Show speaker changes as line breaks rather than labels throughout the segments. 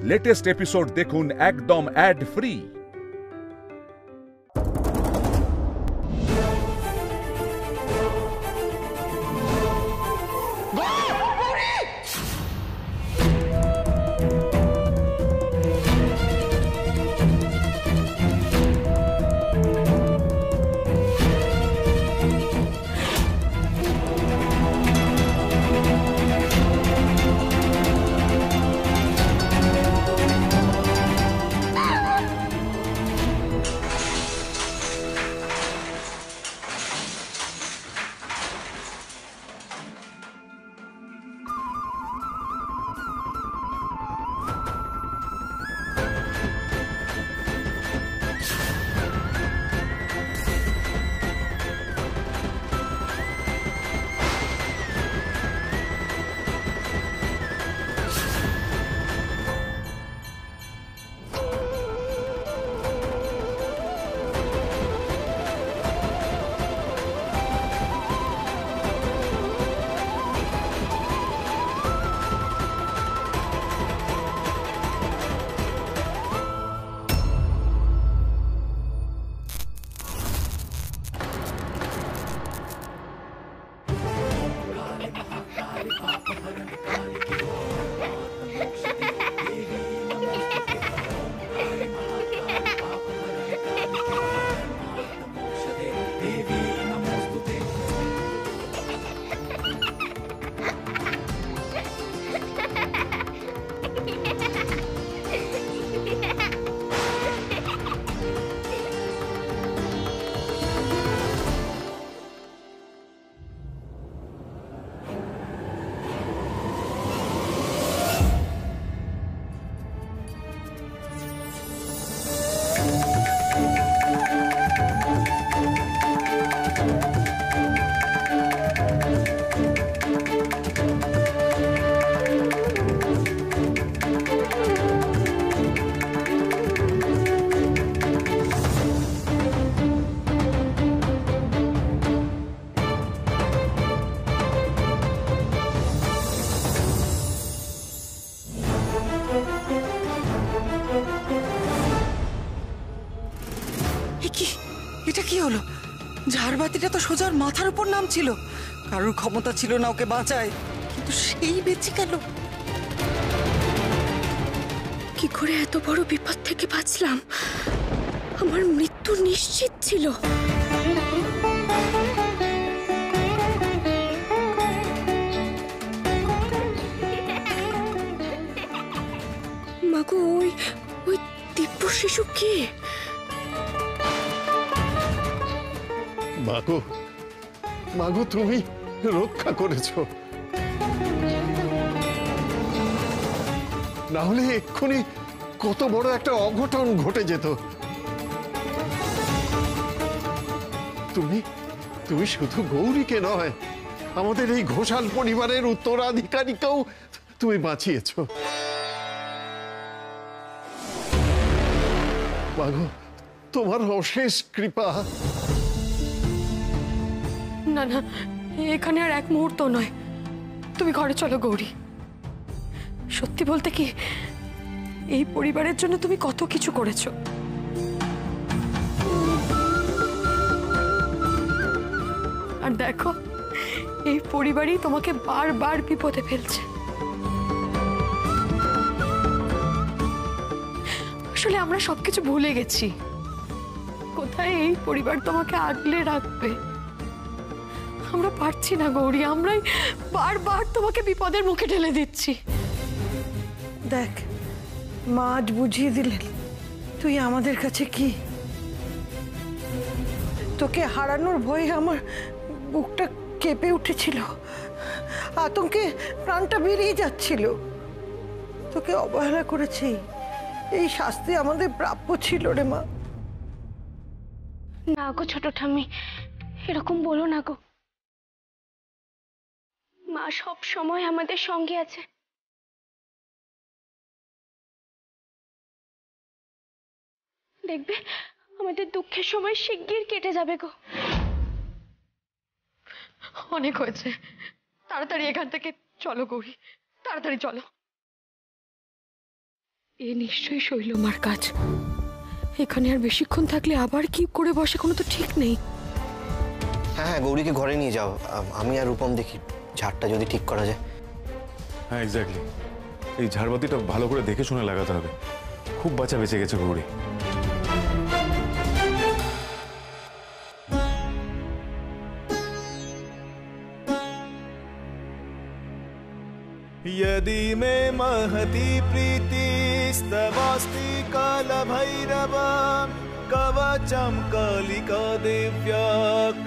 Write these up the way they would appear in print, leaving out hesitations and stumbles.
Latest episode দেখুন একদম add free.
এটা কি হলো? ঝাড়বাতিটা তো সোজার মাথার উপর নামছিল। কারোর ক্ষমতা ছিল না ওকে বাঁচায়, কিন্তু সেই বেঁচে গেল।
কি করে এত বড় বিপদ থেকে বাঁচলাম? আমার মৃত্যু নিশ্চিত ছিল। মাগো, ওই দিব্য শিশু কে?
মাগো, মাগো, তুমি রক্ষা করেছো। না হলে এক্ষুনি কত বড় একটা অঘটন ঘটে যেত। তুমি শুধু গৌরীকে নয়, আমাদের এই ঘোষাল পরিবারের উত্তরাধিকারীকেও তুমি বাঁচিয়েছো। মাগো, তোমার অশেষ কৃপা।
না না, এখানে আর এক মুহূর্ত নয়। তুমি ঘরে চলো গৌরী। সত্যি বলতে কি, এই পরিবারের জন্য তুমি কত কিছু করেছো। আর দেখো, এই পরিবারই তোমাকে বারবার বিপদে ফেলছে। আসলে আমরা সবকিছু ভুলে গেছি। কোথায় এই পরিবার তোমাকে আগলে রাখবে? আমরা পারছি না গৌরী, আমরাই বারবার তোমাকে বিপদের মুখে ঠেলে দিচ্ছি।
দেখ, মা আজ বুঝিয়ে দিলেন তুই আমাদের কাছে কি। তোকে হারানোর ভয়ে আমার বুকটা কেঁপে উঠেছিল, আতঙ্কে প্রাণটা বেরিয়ে যাচ্ছিল। তোকে অবহেলা করেছি, এই শাস্তি আমাদের প্রাপ্য ছিল রে মা।
না গো ছোট ঠাম্মি, এরকম বলো না গো। মা সব সময় আমাদের সঙ্গে আছে। দেখবে, আমাদের দুঃখের সময় শিগগির কেটে যাবে গো। অনেক হয়েছে, তাড়াতাড়ি এখান থেকে চলো গৌরী, তাড়াতাড়ি চলো। এ নিশ্চয়ই শৈলমার কাজ। এখানে আর বেশিক্ষণ থাকলে আবার কি করে বসে কোনো তো ঠিক নেই।
হ্যাঁ হ্যাঁ, গৌরীকে ঘরে নিয়ে যাও, আমি আর রূপম দেখি ঝাড়টা যদি ঠিক করা যায়।
হ্যাঁ এক্স্যাক্টলি, এই ঝাড়বাতিটা ভালো করে দেখে শুনে লাগাতে হবে। খুব বাঁচা বেঁচে গেছে গৌরী।
यदि मे महती प्रीतिस्तवास्ति कालभैरव कवचं कालिका दिव्या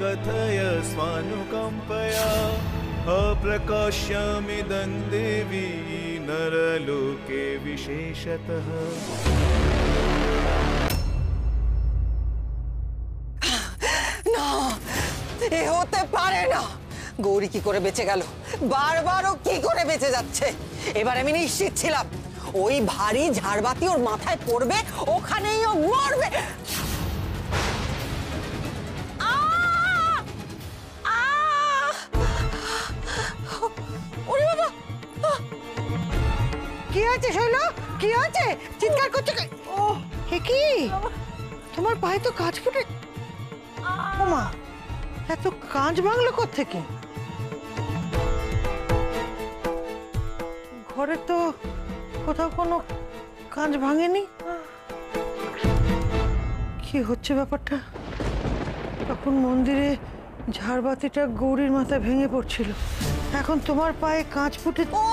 कथय स्वानुकम्पया अप्रकाश्यमिदं देवी नरलोके विशेषतः।
না, এ হতে পারে না। গৌরী কি করে বেঁচে গেল? বারবার ও কি করে বেঁচে যাচ্ছে? এবার আমি নিশ্চিত ছিলাম ওই ভারী ঝাড়বাতি ওর মাথায় পড়বে, ওখানেই ও মরবে। ওরে বাবা, কি আছে শৈল? কি আছে? চিৎকার করছে? ও হে কি? তোমার পায়ে তো কাঁচ ফুটে। ওমা, এত কাঁচ ভাঙলো কোত্থেকে? ঘরে তো কোথাও কোনো কাঁচ ভাঙেনি। কি হচ্ছে ব্যাপারটা? তখন মন্দিরে ঝাড়বাতিটা গৌরীর মাথায় ভেঙে পড়ছিল, এখন তোমার পায়ে কাঁচ ফুটে। ও,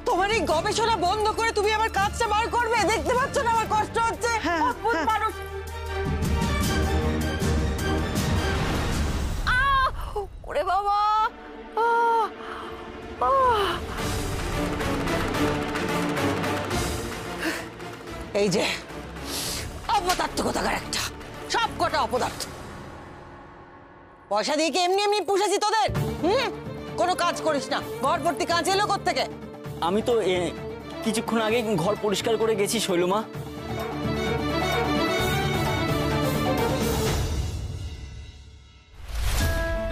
তোমার এই গবেষণা বন্ধ করে তুমি আমার কাঁচটা বার করবে? দেখতে পাচ্ছ না আমার কষ্ট হচ্ছে? হ্যাঁ, ওরে বাবা, এই যে অপদার্থ কোথাকার একটা, সব কটা অপদার্থ। পয়সা দিয়ে কি এমনি এমনি পুষেছি তোদের? কোনো কাজ করিস না, ঘর ভর্তি কাজ এলো কোত্থেকে?
আমি তো কিছুক্ষণ আগে ঘর পরিষ্কার করে গেছি শৈলমা।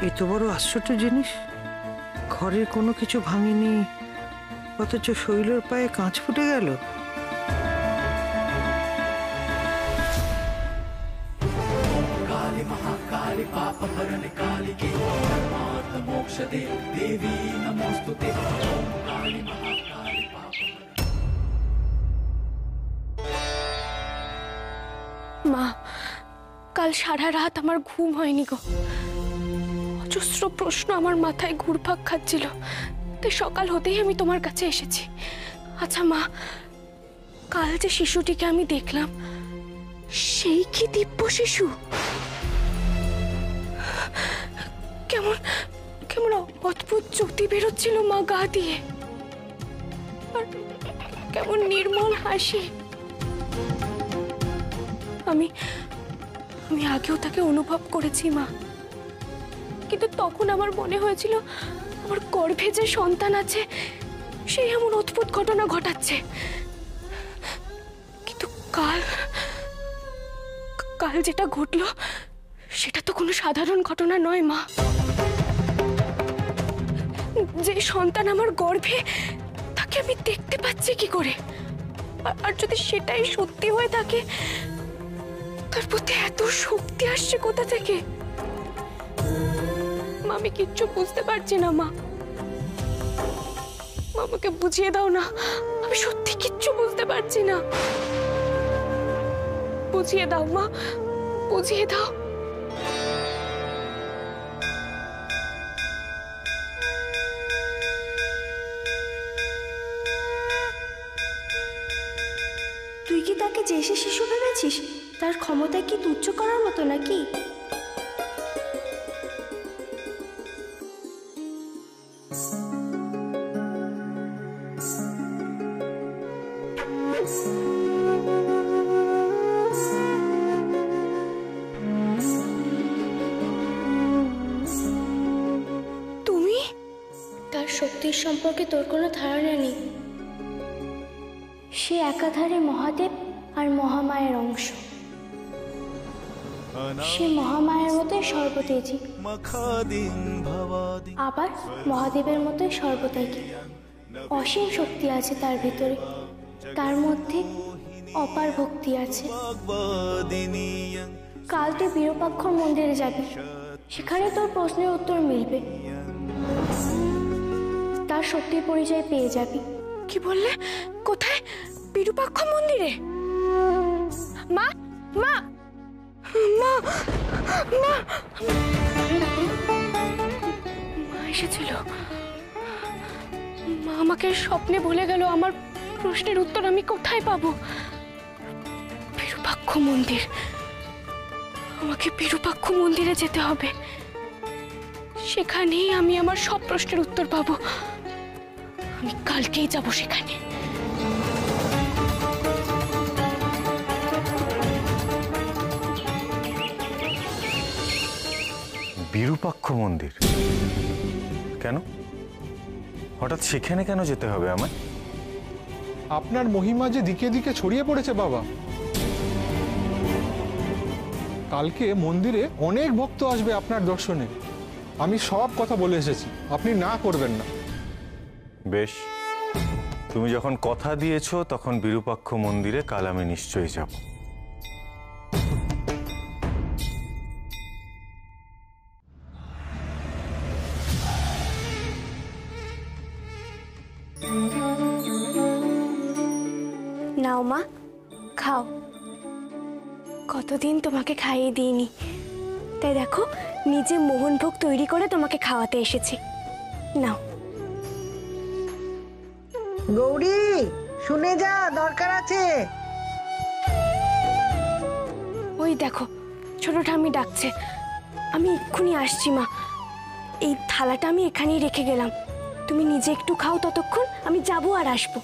এই তো বড় আশ্চর্য জিনিস, ঘরের কোনো কিছু ভাঙেনি অথচ শৈলর পায়ে কাঁচ ফুটে গেল।
মা, কাল সারা রাত আমার ঘুম হয়নি গো। অজস্র প্রশ্ন আমার মাথায় ঘুরপাক খাচ্ছিল, তাই সকাল হতেই আমি তোমার কাছে এসেছি। আচ্ছা মা, কাল যে শিশুটিকে আমি দেখলাম, সেই কি দিব্য শিশু? কেমন কেমন অদ্ভুত জ্যোতি বেরোচ্ছিল মা গা দিয়ে, আর কেমন নির্মল হাসি। আমি আমি আগেও তাকে অনুভব করেছি মা, কিন্তু তখন আমার মনে হয়েছিল আমার গর্ভে যে সন্তান আছে সেই এমন অদ্ভুত ঘটনা ঘটাচ্ছে। কিন্তু কাল কাল যেটা ঘটলো সেটা তো কোনো সাধারণ ঘটনা নয় মা। যে সন্তান আমার গর্ভে, তাকে আমি দেখতে পাচ্ছি কি করে? আর যদি সেটাই সত্যি হয়ে থাকে, তার প্রতি এত শক্তি আসছে কোথা থেকে? আমি কিচ্ছু বুঝতে পারছি না মা, আমাকে বুঝিয়ে দাও না। আমি সত্যি কিচ্ছু বুঝতে পারছি না, বুঝিয়ে দাও মা, বুঝিয়ে দাও।
তুই কি তাকে যে সে শিশু ভেবেছিস? তার ক্ষমতা কি তুচ্ছ করার মতো নাকি?
তুমি?
তার শক্তির সম্পর্কে তোর কোনো ধারণা নেই। সে একাধারে মহাদেব আর মহামায়ের অংশ। সে মহামায়ের মতোই সর্বতেজী, আবার মহাদেবের মতোই সর্বত্যাগী। অসীম শক্তি আছে তার ভিতরে। তার মধ্যে অপার ভক্তি আছে। কাল তুই বিরূপাক্ষর মন্দিরে যাবি, সেখানে তোর প্রশ্নের উত্তর মিলবে, তার সত্যি পরিচয় পেয়ে যাবি।
কি বললে? কোথায়? বিরূপাক্ষ মন্দিরে? মা মা মা মা মা এসেছিল। মা আমাকে স্বপ্নে বলে গেল আমার প্রশ্নের উত্তর আমি কোথায় পাবো। বিরূপাক্ষ মন্দির, আমাকে বিরূপাক্ষ মন্দিরে যেতে হবে, সেখানেই আমি আমার সব প্রশ্নের উত্তর পাবো। আমি কালকেই যাব সেখানে।
বিরূপাক্ষ মন্দির কেন? হঠাৎ সেখানে কেন যেতে হবে আমায়?
আপনার মহিমা যে দিকে দিকে ছড়িয়ে পড়েছে বাবা। কালকে মন্দিরে অনেক ভক্ত আসবে আপনার দর্শনে। আমি সব কথা বলে এসেছি, আপনি না করবেন না।
বেশ, তুমি যখন কথা দিয়েছো তখন বিরূপাক্ষ মন্দিরে কাল আমি নিশ্চয়ই যাব।
নাও মা, খাও। কতদিন তোমাকে খাইয়ে দিইনি, তাই দেখো নিজে মোহনভোগ তৈরি করে তোমাকে খাওয়াতে এসেছি। নাও।
গৌরী, শুনে যা, দরকার আছে।
ওই দেখো ছোট ঠাম্মি ডাকছে, আমি এক্ষুনি আসছি মা। এই থালাটা আমি এখানেই রেখে গেলাম, তুমি নিজে একটু খাও, ততক্ষণ আমি যাবো আর আসবো।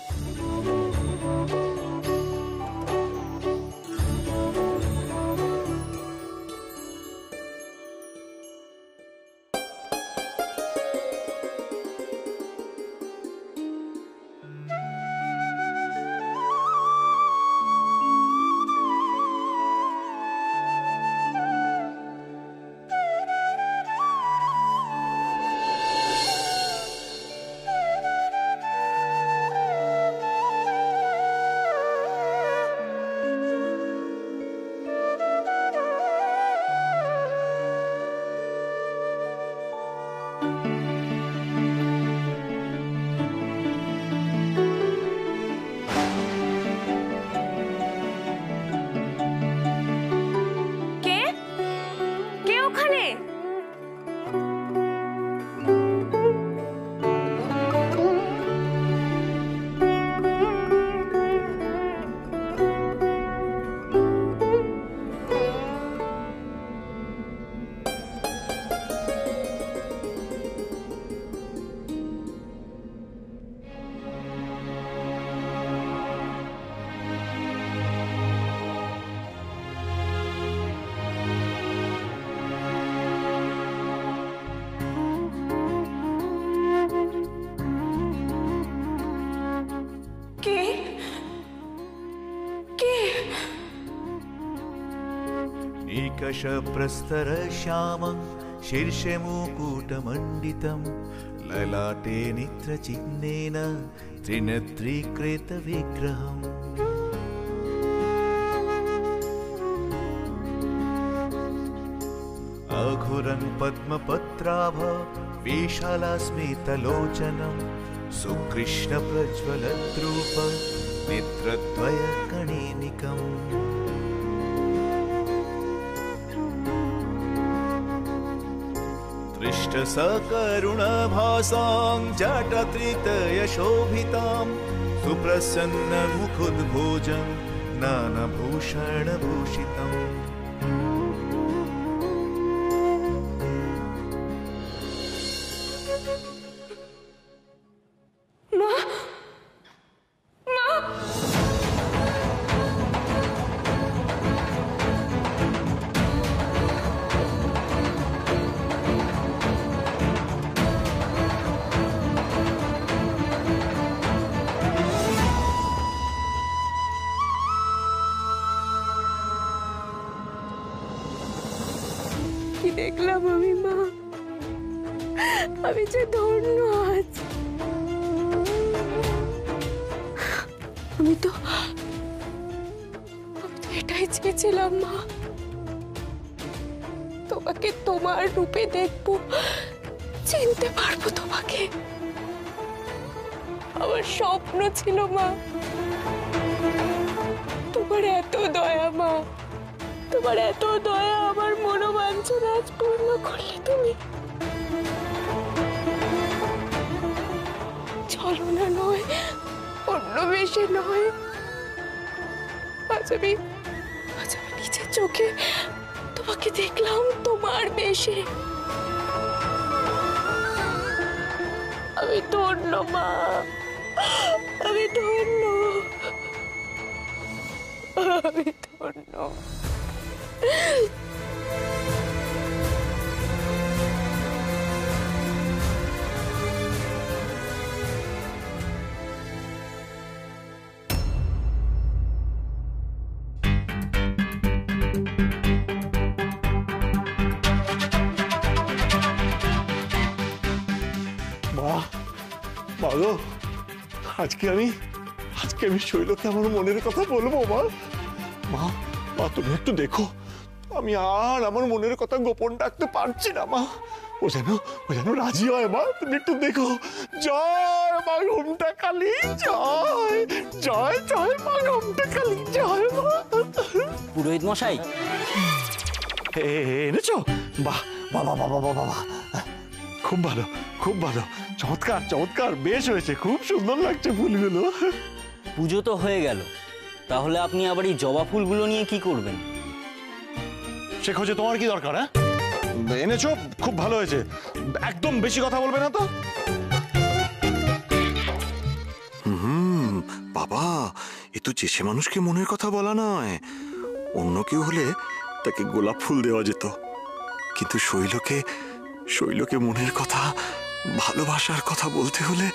निकषप्रस्तर श्यामं शीर्षे मुकुटमण्डितं ललाटे नेत्रचिह्नेन त्रिनेत्रीकृतविग्रहम् अघुरं पद्मपत्राभ विशालास्मितलोचनं सुकृष्णप्रज्वलद्रूप नेत्रद्वयकणेनिकम् सकरुणभासां जटात्रितयशोभितां सुप्रसन्नमुखोद्भोजं नानाभूषणभूषितम्
দেখলাম আমি মা, আমি যে ধন্য আজ।
আমি তো এটাই চেয়েছিলাম মা, তোমাকে তোমার রূপে দেখবো, চিনতে পারবো তোমাকে। আমার স্বপ্ন ছিল মা, তোমার এত দয়া মা, তোমার এত দয়া, আমার মনোবাঞ্ছনা আজ পূর্ণ করলে তুমি। ছলনা নয়, অন্য বেশে নয়, আজ আমি নিজের চোখে তোমাকে দেখলাম তোমার বেশে। আমি ধন্য মা, আমি ধন্য, আমি ধন্য।
বলো, আজকে আমি শৈলকে আমার মনের কথা বলবো। মা মা মা তুমি একটু দেখো, আমি আর আমার মনের কথা গোপন রাখতে পারছি না মা। ও যেন রাজি হয়। মা তুমি একটু দেখো। জয় মা ঘুমটা কালী, জয় জয় জয় মা ঘুমটা কালী, জয় মা।
পুরোহিত মশাই
এনেছো? বাহ বাবা বাবা বাবা বাহ, খুব ভালো খুব ভালো, চমৎকার চমৎকার, বেশ হয়েছে, খুব সুন্দর লাগছে ফুলগুলো।
পুজো তো হয়ে গেল, তাহলে আপনি আবার এই জবা ফুলগুলো নিয়ে কি করবেন?
সে খোঁজে তোমার কি দরকার? হ্যাঁ, এনেছো, খুব ভালো হয়েছে, একদম বেশি কথা বলবে না তো।
বাবা, এ তো চেষে মানুষকে মনের কথা বলা নয়। অন্য কেউ হলে তাকে গোলাপ ফুল দেওয়া যেত, কিন্তু শৈলকে মনের কথা, ভালোবাসার কথা বলতে হলে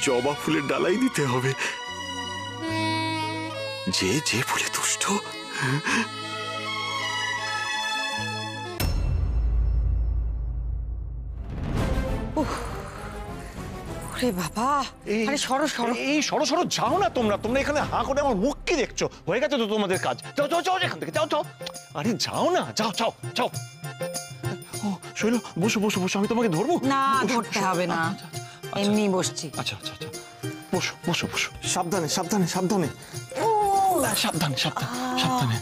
জবা ফুলের ডালাই দিতে হবে। যে ফুলে তুষ্ট।
বাবা, আরে সরো সরো,
এই সরো সরো যাও না তোমরা এখানে হাঁ করে আমার মুখ কি দেখছো? হয়ে গেছে তো তোমাদের কাজ, যাও যাও যাও এখান থেকে, যাও যাও। আরে যাও না, যাও যাও যাও। ও শৈল, বসো বসো বসো, আমি তোমাকে ধরবো
না? ধরতে হবে না, এমনি বসছি।
আচ্ছা আচ্ছা আচ্ছা, বসো বসো বসো,
সাবধানে সাবধানে সাবধানে,
সাবধানে সাবধানে সাবধানে।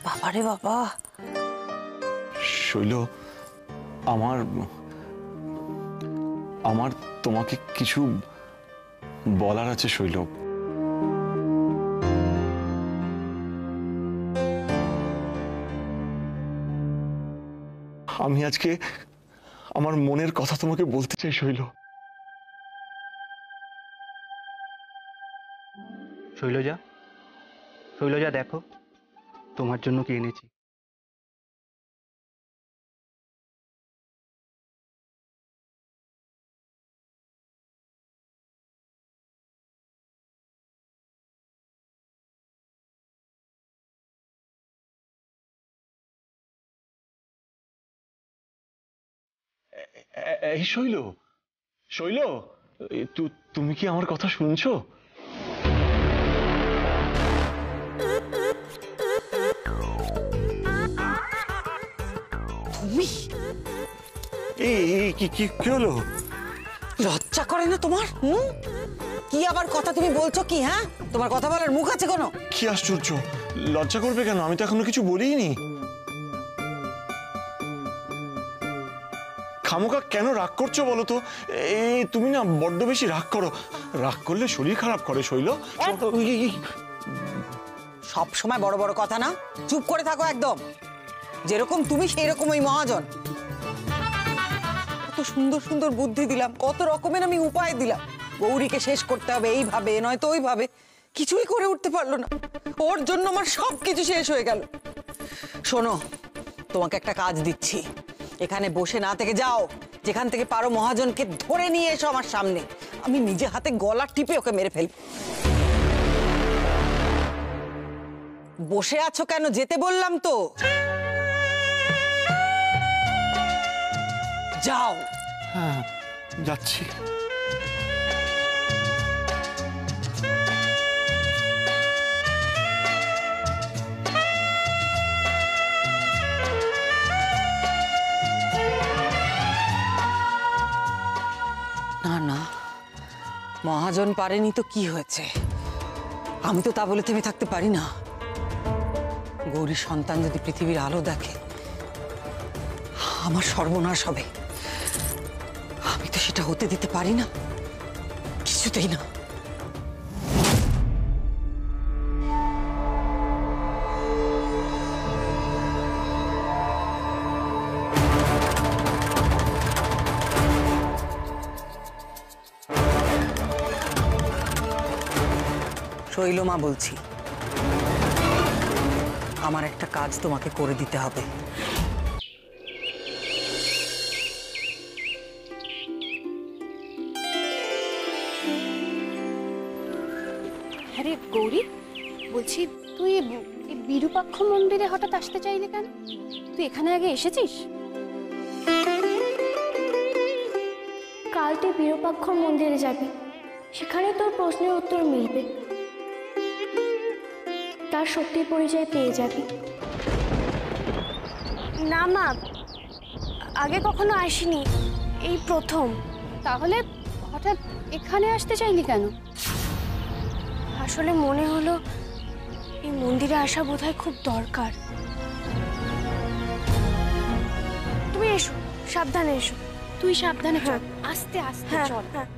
বাবারে বাবা।
শৈল, আমার তোমাকে কিছু বলার আছে শৈল।
আমি আজকে আমার মনের কথা তোমাকে বলতে চাই শৈল।
শৈলজা দেখো, তোমার জন্য কি এনেছি।
এই শৈল, শৈল, তুমি কি আমার কথা শুনছো?
তুমি
কি হলো?
লজ্জা করে না তোমার? কি আবার কথা তুমি বলছো কি? হ্যাঁ, তোমার কথা বলার মুখ আছে কোনো?
কি আশ্চর্য, লজ্জা করবে কেন? আমি তো এখনো কিছু বলিনি। খামোকা কেন রাগ করছো বলো তো? তুমি না বড্ড বেশি রাগ করো, রাগ করলে শরীর খারাপ করে শৈল।
সব সময় বড় বড় কথা না, চুপ করে থাকো একদম। যেরকম তুমি সেই রকম ওই মহাজন। কত সুন্দর সুন্দর বুদ্ধি দিলাম, কত রকমের আমি উপায় দিলাম। গৌরীকে শেষ করতে হবে এইভাবে, নয়তো ওইভাবে, কিছুই করে উঠতে পারলো না। ওর জন্য আমার সব কিছু শেষ হয়ে গেল। শোনো, তোমাকে একটা কাজ দিচ্ছি, এখানে বসে না থেকে যাও, যেখান থেকে পারো মহাজনকে ধরে নিয়ে এসো আমার সামনে। আমি নিজে হাতে গলা টিপে ওকে মেরে ফেলব। বসে আছো কেন? যেতে বললাম তো, যাও।
হ্যাঁ, যাচ্ছি।
মহাজন পারেনি তো কি হয়েছে, আমি তো তা বলে থেমে থাকতে পারি না। গৌরীর সন্তান যদি পৃথিবীর আলো দেখে, আমার সর্বনাশ হবে। আমি তো সেটা হতে দিতে পারি না, কিছুতেই না। শৈলমা বলছি, আমার একটা কাজ তোমাকে করে দিতে হবে।
আরে গৌরী, বলছি তুই এই বিরূপাক্ষ মন্দিরে হঠাৎ আসতে চাইলি কেন? তুই এখানে আগে এসেছিস?
কাল তুই বিরূপাক্ষ মন্দিরে যাবি, সেখানে তোর প্রশ্নের উত্তর মিলবে, তার শক্তির পরিচয় পেয়ে যাবি। না মা, আগে কখনো আসিনি, এই প্রথম।
তাহলে হঠাৎ এখানে আসতে চাইলি কেন?
আসলে মনে হলো এই মন্দিরে আসা বোধহয় খুব দরকার। তুমি এসো, সাবধানে এসো।
তুই সাবধানে চল, আস্তে আস্তে চল।
হ্যাঁ।